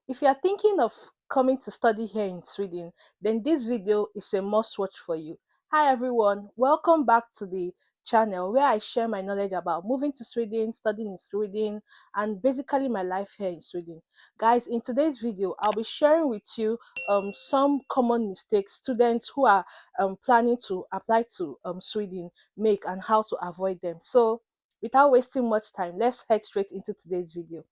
If you are thinking of coming to study here in Sweden, then this video is a must watch for you. Hi everyone, welcome back to the channel where I share my knowledge about moving to Sweden, studying in Sweden, and basically my life here in Sweden. Guys, in today's video, I'll be sharing with you some common mistakes students who are planning to apply to Sweden make and how to avoid them. So without wasting much time, let's head straight into today's video.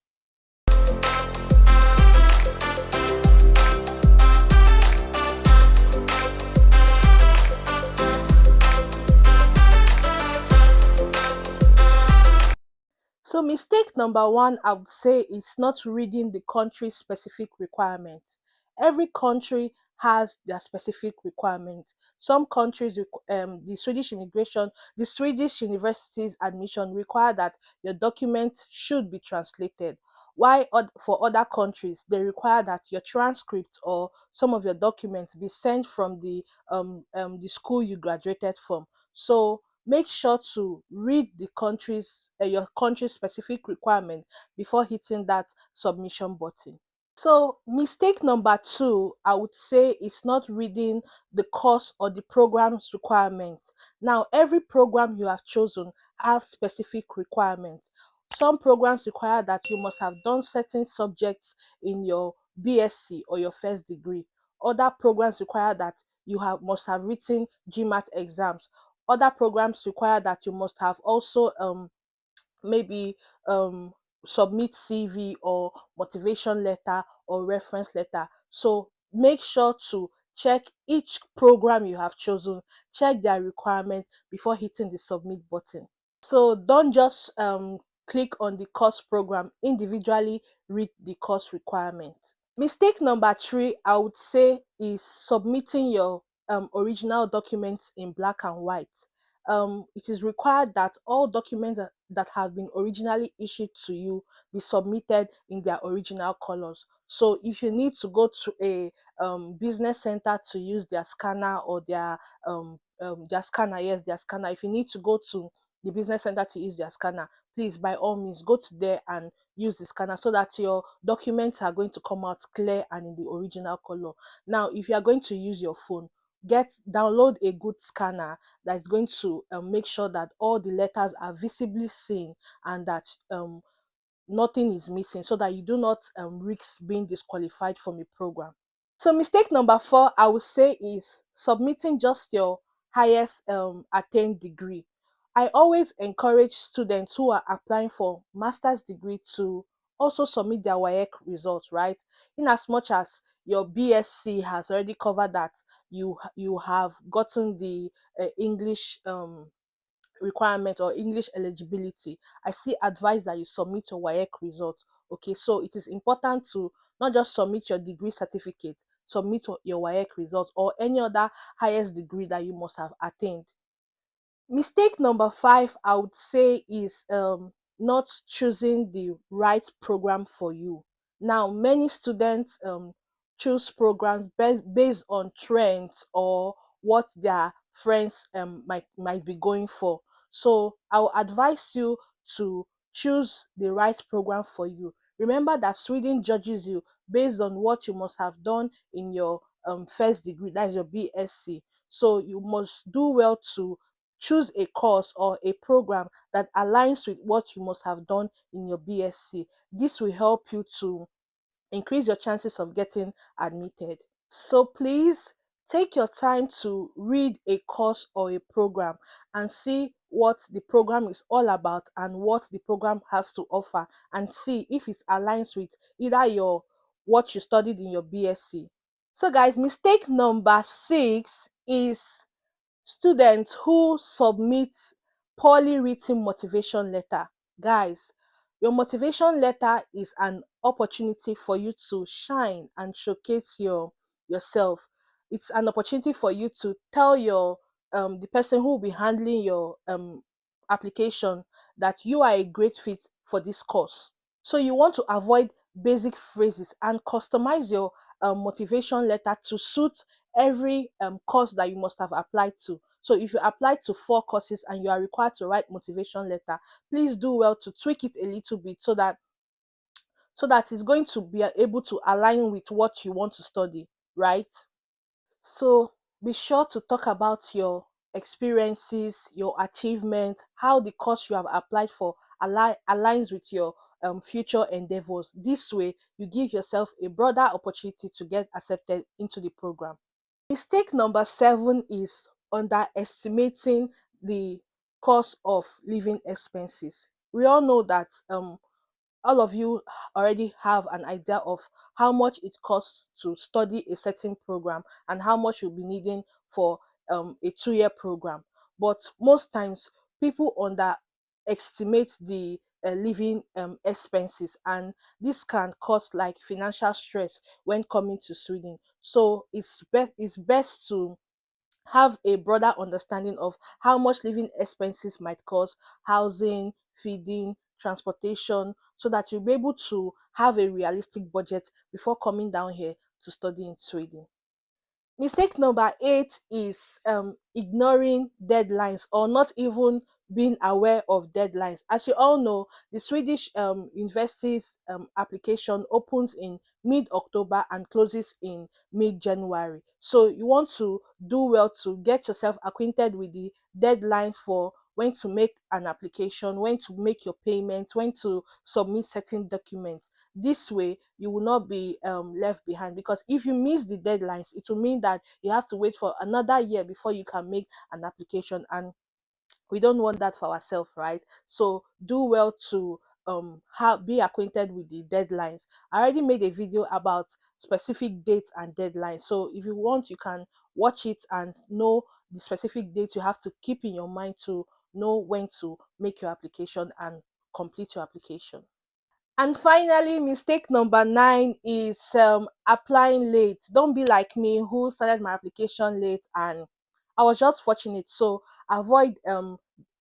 So mistake number one, I would say, is not reading the country's specific requirements. Every country has their specific requirements. Some countries, the Swedish immigration, the Swedish universities admission require that your documents should be translated. While for other countries, they require that your transcript or some of your documents be sent from the school you graduated from. So make sure to read the your country's specific requirement before hitting that submission button. So mistake number two, I would say, is not reading the course or the program's requirements. Now, every program you have chosen has specific requirements. Some programs require that you must have done certain subjects in your BSc or your first degree. Other programs require that must have written GMAT exams. Other programs require that you must have also maybe um submit CV or motivation letter or reference letter. So make sure to check each program you have chosen, check their requirements before hitting the submit button. So don't just click on the course program, individually read the course requirements. Mistake number three, I would say, is submitting your original documents in black and white. It is required that all documents that have been originally issued to you be submitted in their original colors. So if you need to go to a business center to use their scanner or their scanner, yes, their scanner. If you need to go to the business center to use their scanner, please by all means go to there and use the scanner so that your documents are going to come out clear and in the original color. Now, if you are going to use your phone, download a good scanner that is going to make sure that all the letters are visibly seen and that nothing is missing so that you do not risk being disqualified from a program. So mistake number four, I would say, is submitting just your highest attained degree. I always encourage students who are applying for master's degree to also submit their WAEC results, right? In as much as your BSc has already covered that you have gotten the English requirement or English eligibility, I still advise that you submit your WAEC result. Okay, so it is important to not just submit your degree certificate, submit your WAEC result or any other highest degree that you must have attained. Mistake number five, I would say, is not choosing the right program for you. Now, many students choose programs based on trends or what their friends might be going for. So I will advise you to choose the right program for you. Remember that Sweden judges you based on what you must have done in your first degree, that is your BSc. So you must do well to choose a course or a program that aligns with what you must have done in your BSc. This will help you to increase your chances of getting admitted. So please take your time to read a course or a program and see what the program is all about and what the program has to offer, and see if it aligns with either your what you studied in your BSc. So guys, mistake number six is students who submit poorly written motivation letter. Guys, your motivation letter is an opportunity for you to shine and showcase yourself. It's an opportunity for you to tell your the person who will be handling your application that you are a great fit for this course. So you want to avoid basic phrases and customize your motivation letter to suit every course that you must have applied to. So if you apply to 4 courses and you are required to write motivation letter, please do well to tweak it a little bit so that so that it's going to be able to align with what you want to study, right? So be sure to talk about your experiences, your achievement, how the course you have applied for aligns with your future endeavors. This way, you give yourself a broader opportunity to get accepted into the program. Mistake number 7 is underestimating the cost of living expenses. We all know that all of you already have an idea of how much it costs to study a certain program and how much you'll be needing for a 2-year program. But most times, people underestimate the living expenses, and this can cause like financial stress when coming to Sweden. So it's best to have a broader understanding of how much living expenses might cost, housing, feeding, transportation, so that you'll be able to have a realistic budget before coming down here to study in Sweden. Mistake number 8 is ignoring deadlines or not even being aware of deadlines. As you all know, the Swedish university's application opens in mid-October and closes in mid-January. So you want to do well to get yourself acquainted with the deadlines for when to make an application, when to make your payments, when to submit certain documents. This way, you will not be left behind, because if you miss the deadlines, it will mean that you have to wait for another year before you can make an application, and we don't want that for ourselves, right? So do well to be acquainted with the deadlines. I already made a video about specific dates and deadlines, so if you want, you can watch it and know the specific date you have to keep in your mind to know when to make your application and complete your application. And finally, mistake number 9 is applying late. Don't be like me who started my application late and I was just fortunate. So avoid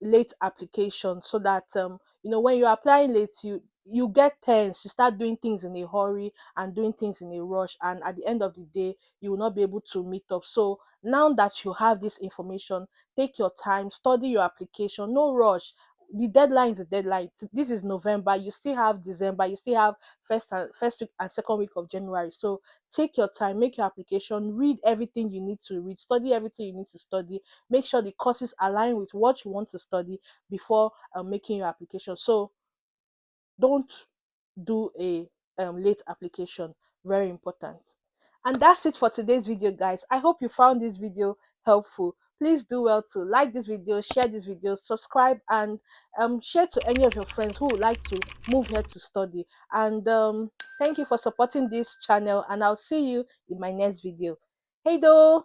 late application, so that when you're applying late, you get tense, you start doing things in a hurry and doing things in a rush, and at the end of the day, you will not be able to meet up. So now that you have this information, take your time, study your application, no rush. The deadline is the deadline. This is November. You still have December. You still have first week and second week of January. So take your time, make your application, read everything you need to read, study everything you need to study. Make sure the courses align with what you want to study before making your application. So don't do a late application. Very important. And that's it for today's video, guys. I hope you found this video helpful. Please do well to like this video, share this video, subscribe, and share to any of your friends who would like to move here to study. And thank you for supporting this channel, and I'll see you in my next video. Hey, though.